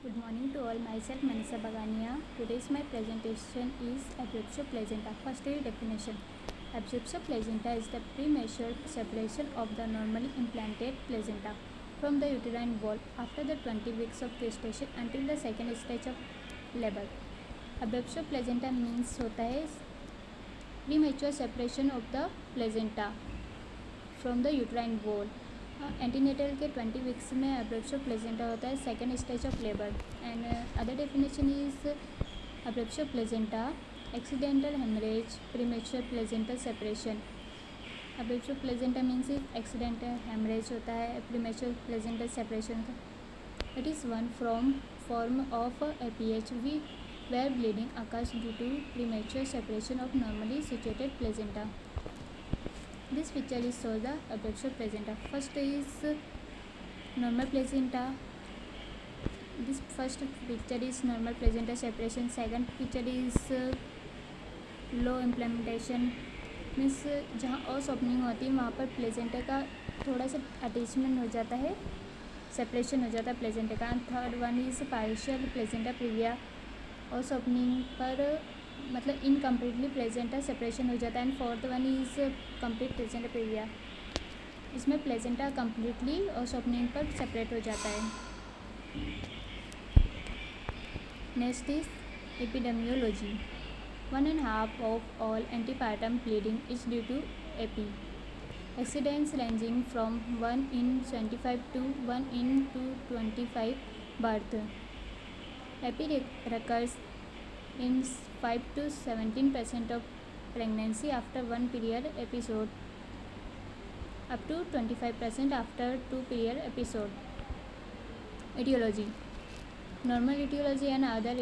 Good morning to all. Myself Manisa Bagania. Today's my presentation is abruptio placenta. First definition. Abruptio placenta is the premature separation of the normally implanted placenta from the uterine wall after the 20 weeks of gestation until the second stage of labor. Abruptio placenta means होता है premature separation of the placenta from the uterine wall. Antenatal के 20 weeks में abruptio placenta होता है second stage of labour. And other definition is abruptio placenta accidental haemorrhage premature placental separation. Abruptio placenta means accidental haemorrhage होता है premature placental separation का. It is one form of APH where bleeding occurs due to premature separation of normally situated placenta. This picture is shows the abruptio placenta. First is normal placenta. This first picture is normal placenta separation. Second picture is low implantation. Means जहाँ ऑस opening होती है वहाँ पर placenta का थोड़ा सा attachment हो जाता है, सेपरेशन हो जाता है प्लेजेंटा का. And third one is partial placenta previa. Os opening पर मतलब इनकम्प्लीटली प्लेजेंटा सेपरेशन हो जाता है. And fourth one is complete placenta previa. इसमें प्लेजेंटा कम्प्लीटली ऑस ओपनिंग पर सेपरेट हो जाता है. Next is epidemiology. 1.5 of all antepartum bleeding is due to AP. Accidents ranging from 1 in 25 to 1 in 225 birth. AP recurs in 5 to 17% of pregnancy after one period episode, up to 25% after two period episode. Etiology. Normal etiology and other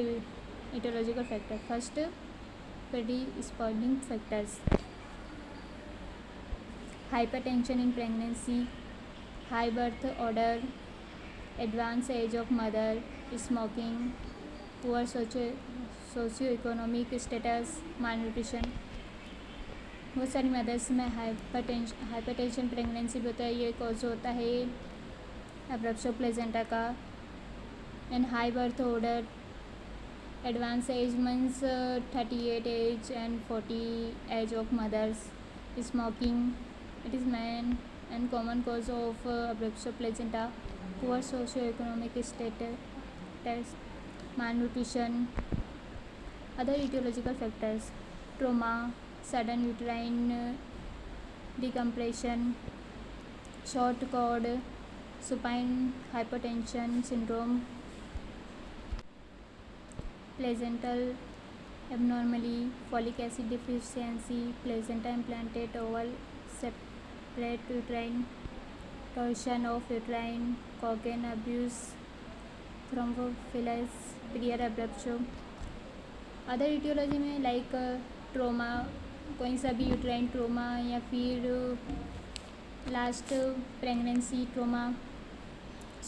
etiological factors. First, predisposing factors. Hypertension in pregnancy, high birth order, advanced age of mother, smoking, poor socio-economic status, malnutrition. बहुत सारी mother's में hypertension pregnancy भी होता है. ये cause होता है abruptio placenta का. And high birth order, advance age means 38 age and 40 age of mothers. Smoking, it is main and common cause of abruptio placenta. Poor socio economic status, malnutrition. Other etiological factors: trauma, sudden uterine decompression, short cord, supine hypertension syndrome, placental abnormality, folic acid deficiency, placenta implanted oval separate uterine, torsion of uterine, cocaine abuse, thrombophilus, period abruptio. Other etiology में like trauma, कोई सा भी uterine trauma या फिर last pregnancy trauma,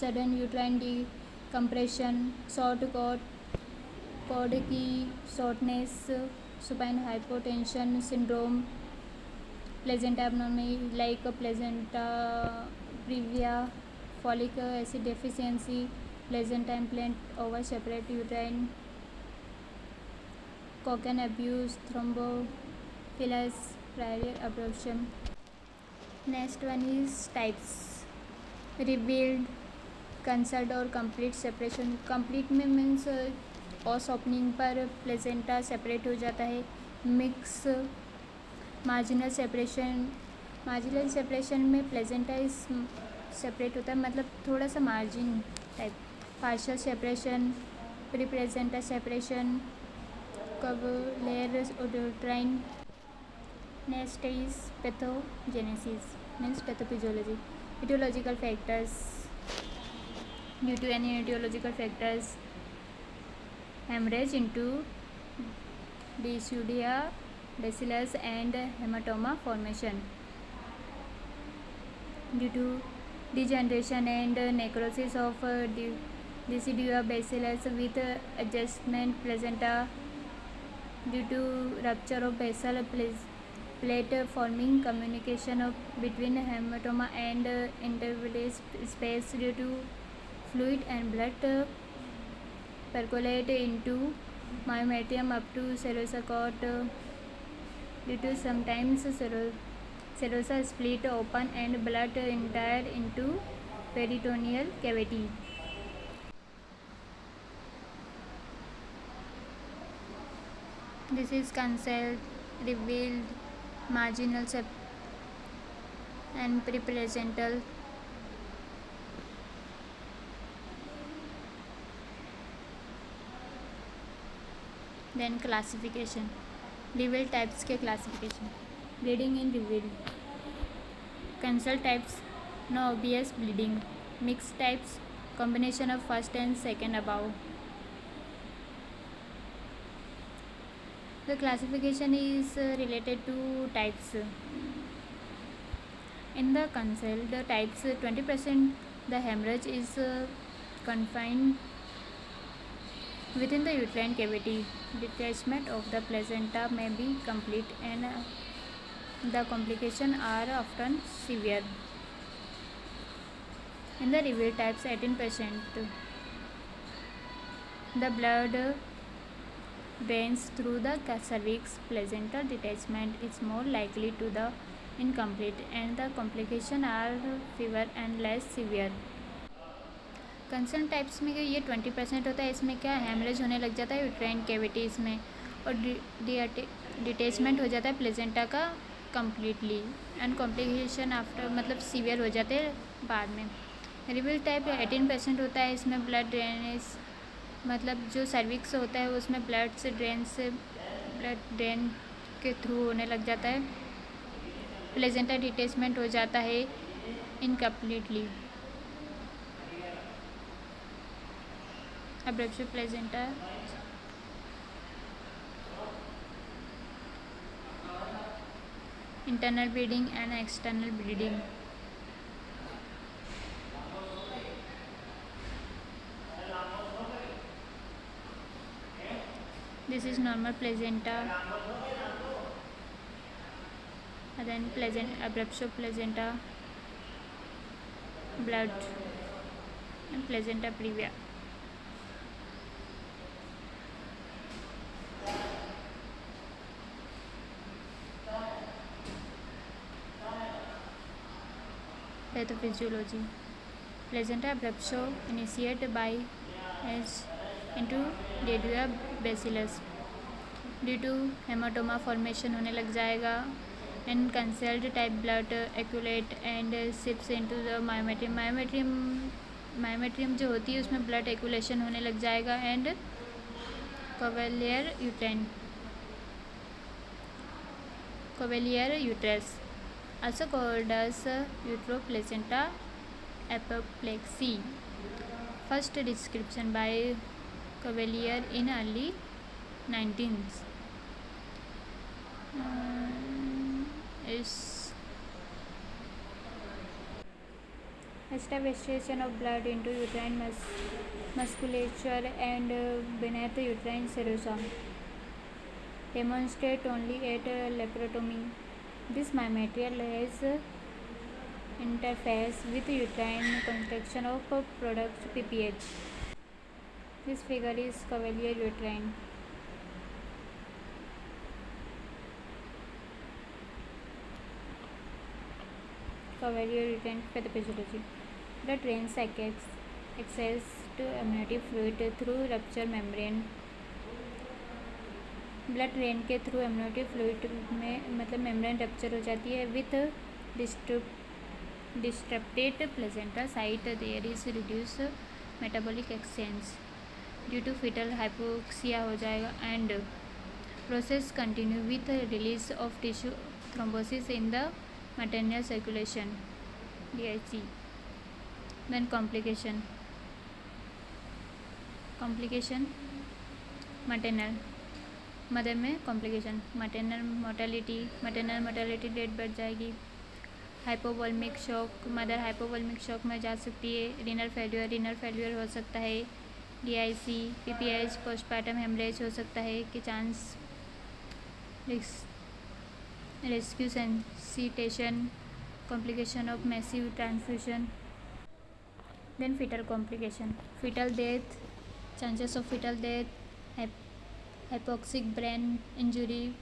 sudden uterine decompression, short cord की shortness, supine hypotension syndrome, placenta abnormal like placenta previa, folic acid deficiency, placenta implant over separate uterine, cocaine abuse, thrombophilus, prior abruption. Next one is types. Revealed, concealed और complete separation. complete में means ऑस opening पर placenta separate हो जाता है. Mix, marginal separation. Marginal separation में placenta इस separate होता है मतलब थोड़ा सा margin type. Partial separation, pre placenta separation, Cavalier Uterus. Next is pathogenesis, means pathophysiology. Etiological factors. Due to any etiological factors, hemorrhage into dysudia, bacillus and hematoma formation. Due to degeneration and necrosis of dysudia bacillus with adjustment placenta. Due to rupture of basal plate forming communication between hematoma and interval space due to fluid and blood percolate into myometrium up to serosa cord due to sometimes serosa split open and blood enter into peritoneal cavity. This is cancelled, revealed, marginal and preplacental. Then classification. Revealed types के classification. Bleeding in revealed. Cancelled types, no obvious bleeding. Mixed types, combination of first and second above. The classification is related to types. In the cancelled types, 20% the hemorrhage is confined within the uterine cavity. Detachment of the placenta may be complete and the complications are often severe. In the revealed types, 18% the blood drains through the cervix. Placental detachment is more likely to the incomplete and the complications are fewer and less severe. Concern types में ये 20% होता है. इसमें क्या haemorrhage होने लग जाता है यूट्राइन कैविटीज़ में और डिटेचमेंट हो जाता है प्लेजेंटा का कम्प्लीटली एंड कॉम्प्लिकेशन आफ्टर मतलब सीवियर हो जाते हैं बाद में. रिवील टाइप 18% होता है. इसमें ब्लड ड्रेनेज मतलब जो सर्विक्स होता है उसमें ब्लड ड्रेन के थ्रू होने लग जाता है. प्लेजेंटा डिटेचमेंट हो जाता है incompletely. Abruptio placenta, internal bleeding and external bleeding. This is normal placenta and then abruptio placenta, blood and placenta previa. Pathophysiology. Placenta abruptio initiated by H into Dedua bacillus. Due to haematoma formation होने लग जाएगा and concealed type blood accumulate and seeps into the myometrium. Myometrium जो होती है उसमें blood accumulation होने लग जाएगा and Cavalier uterus, also called as uteroplacenta apoplexy. First description by Cavalier in early 19th. Is establishment of blood into uterine musculature and beneath uterine serosa. Demonstrate only at laparotomy. This myometrial has interface with uterine contraction of products PPH. This figure is Cavalier uterine. Cavalier uterine pathophysiology. The drains access to amniotic fluid through rupture membrane. Blood drain के through amniotic fluid में मतलब membrane rupture हो जाती है with disrupted placenta site. There is reduce metabolic exchange due to fetal hypoxia हो जाएगा and process continue with release of tissue thrombosis in the maternal circulation DIC. Then complication maternal mother में complication. Maternal mortality rate बढ़ जाएगी. Hypovolemic shock, mother hypovolemic shock में जा सकती है. Renal failure हो सकता है. DIC PPH पोस्टपार्टम हेमरेज हो सकता है कि chance. Rescue sensitisation, complication of massive transfusion. Then fetal complication, fetal death, chances of fetal death, hypoxic brain injury,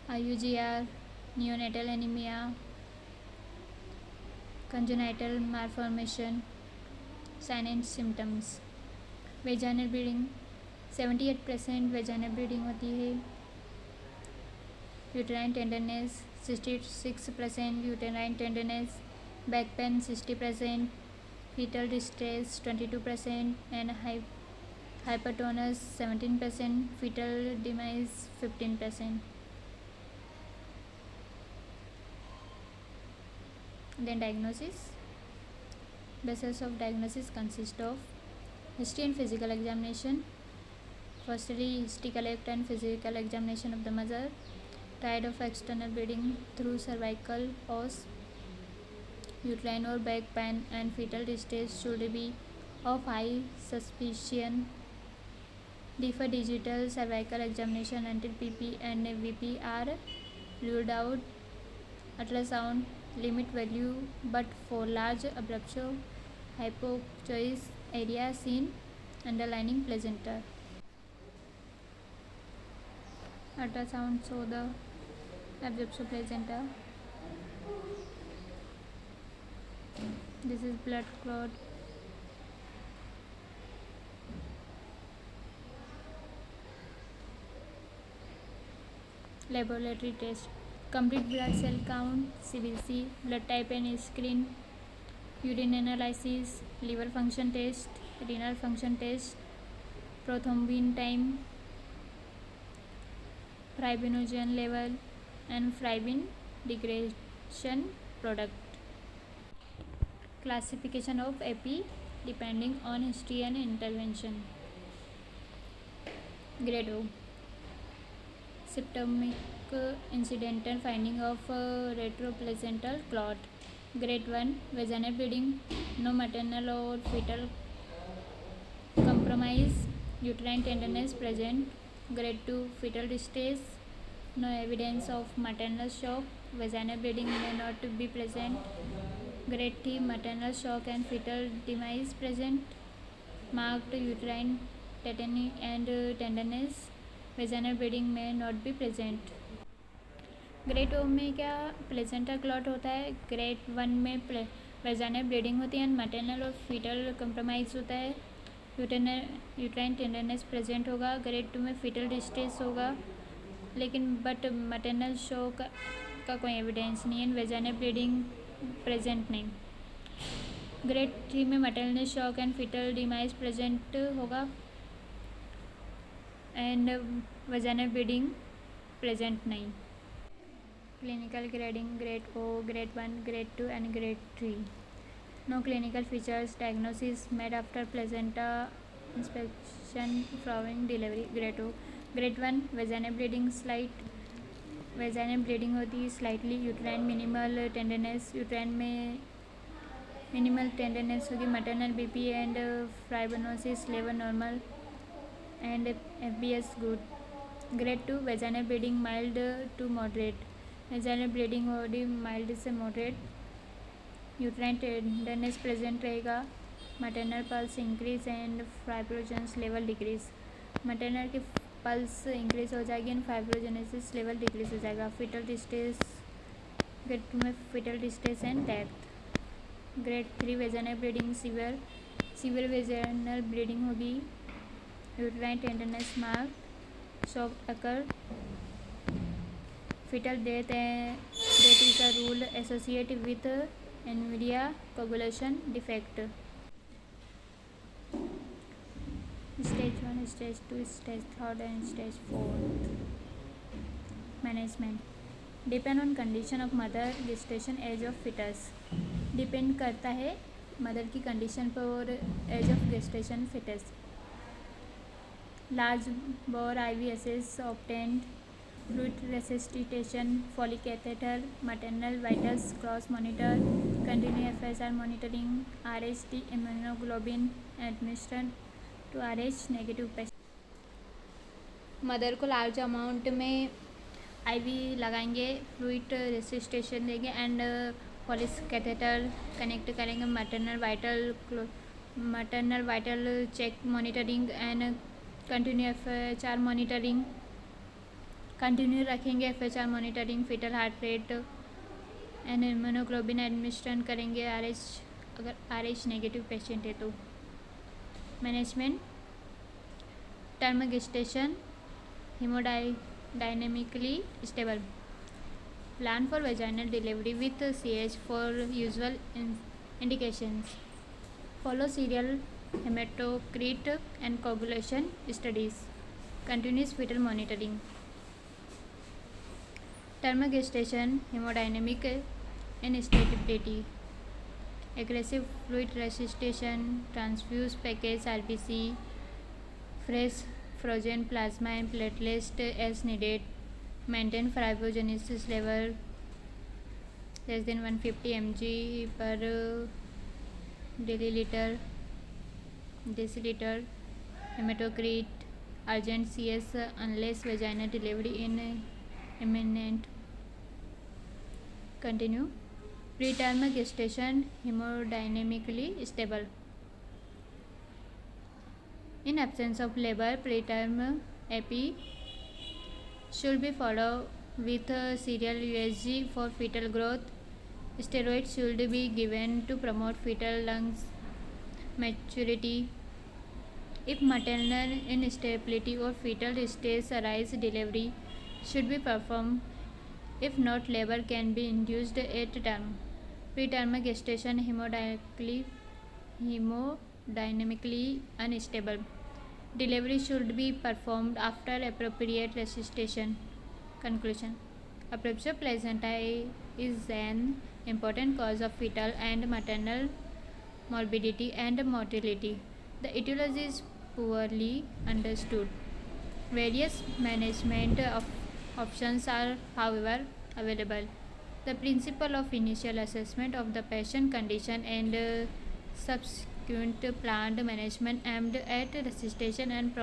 IUGR, neonatal anemia, congenital malformation, sign and symptoms. Vaginal bleeding 78% vaginal bleeding होती है. Uterine tenderness 66% uterine tenderness. Back pain 60%. fetal distress 22% and hypertonus 17%. fetal demise 15%. Then diagnosis. Basis of diagnosis consist of history and physical examination. Firstly, history collect and physical examination of the mother. Triad of external bleeding through cervical os, uterine or back pain and fetal distress should be of high suspicion. Defer digital cervical examination until PP and VP are ruled out. Ultrasound limit value, but for large abruptio hypochoice area seen underlining placenta. Ultrasound show the abruptio placenta. This is blood clot. Laboratory test. Complete blood cell count, CBC, blood type and screen, urine analysis, liver function test, renal function test, prothrombin time, fibrinogen level and fibrin degradation product. Classification of AP depending on history and intervention. Grade O. Symptomic incidental finding of retroplacental clot. Grade 1 vaginal bleeding, no maternal or fetal compromise, uterine tenderness present. Grade 2 fetal distress, no evidence of maternal shock, vaginal bleeding may not be present. Grade 3 maternal shock and fetal demise present. Marked uterine tetany and tenderness, vaginal bleeding may not be present. Grade O में क्या placenta clot होता है. Grade 1 में vaginal bleeding होती है and maternal और fetal compromise होता है. यूट्राइन टेंडरनेस प्रेजेंट होगा. ग्रेड 2 में फीटल डिस्ट्रेस होगा लेकिन बट मैटरनल शॉक का कोई एविडेंस नहीं है. वेजाइनल ब्लीडिंग प्रेजेंट नहीं. ग्रेड 3 में maternal shock and fetal demise present होगा एंड वेजाइनल ब्लीडिंग प्रेजेंट नहीं. Clinical grading grade O, grade 1, grade 2 and grade 3. No clinical features. Diagnosis made after placenta inspection following delivery. Grade O. Grade 1 vaginal bleeding slight. vaginal bleeding होती है slightly. uterine minimal tenderness. uterine में minimal tenderness होगी. maternal BP and fibrinosis level normal and FBS good. Grade 2 vaginal bleeding mild to moderate. Vaginal bleeding होगी mild से moderate. Uterine tenderness present रहेगा. Maternal pulse increase and fibrinogens level decrease. Maternal की pulse increase हो जाएगी and fibrogenesis level decrease हो जाएगा. Fetal distress grade 2 में fetal distress and death. Grade 3 vaginal bleeding severe vaginal bleeding होगी. Uterine tenderness mark shock occur. Fetal death is a rule associated with anemia coagulation defect. Stage 1, stage 2, stage 3 and stage 4. Management depend on condition of mother, gestation, age of fetus. Depend करता है mother की condition पर और age of gestation fetus. Large bore IVSS obtained. Fluid resuscitation, Foley catheter, maternal vitals, cross monitor, continue FSR monitoring, RHT immunoglobulin administered to RH negative patient. Mother को large amount में IV लगाएंगे, fluid resuscitation देंगे and Foley's catheter connect करेंगे. Maternal vital maternal vital check monitoring and continue FHR monitoring. Continue रखेंगे FHR monitoring, fetal heart rate and immunoglobulin administration करेंगे अगर RH negative patient है तो. Management term gestation haemodynamically stable. Plan for vaginal delivery with CH for usual indications. Follow serial hematocrit and coagulation studies. Continuous fetal monitoring. Term gestation, hemodynamic instability, aggressive fluid resuscitation, transfuse package RBC, fresh frozen plasma and platelets as needed. Maintain fibrogenesis level less than 150 mg per deciliter. Hematocrit, urgent CS unless vaginal delivery in imminent. Continue. Preterm gestation hemodynamically stable. In absence of labor, preterm epi should be followed with serial USG for fetal growth. Steroids should be given to promote fetal lungs maturity. If maternal instability or fetal distress arise, delivery should be performed. If not, labor can be induced at term. Preterm gestation hemodynamically unstable. Delivery should be performed after appropriate resuscitation. Conclusion. Abruptio placentae is an important cause of fetal and maternal morbidity and mortality. The etiology is poorly understood. Various management options are, however, available. The principle of initial assessment of the patient condition and subsequent planned management aimed at resuscitation and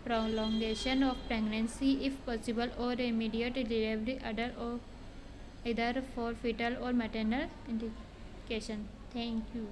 prolongation of pregnancy if possible, or immediate delivery either for fetal or maternal indication. Thank you.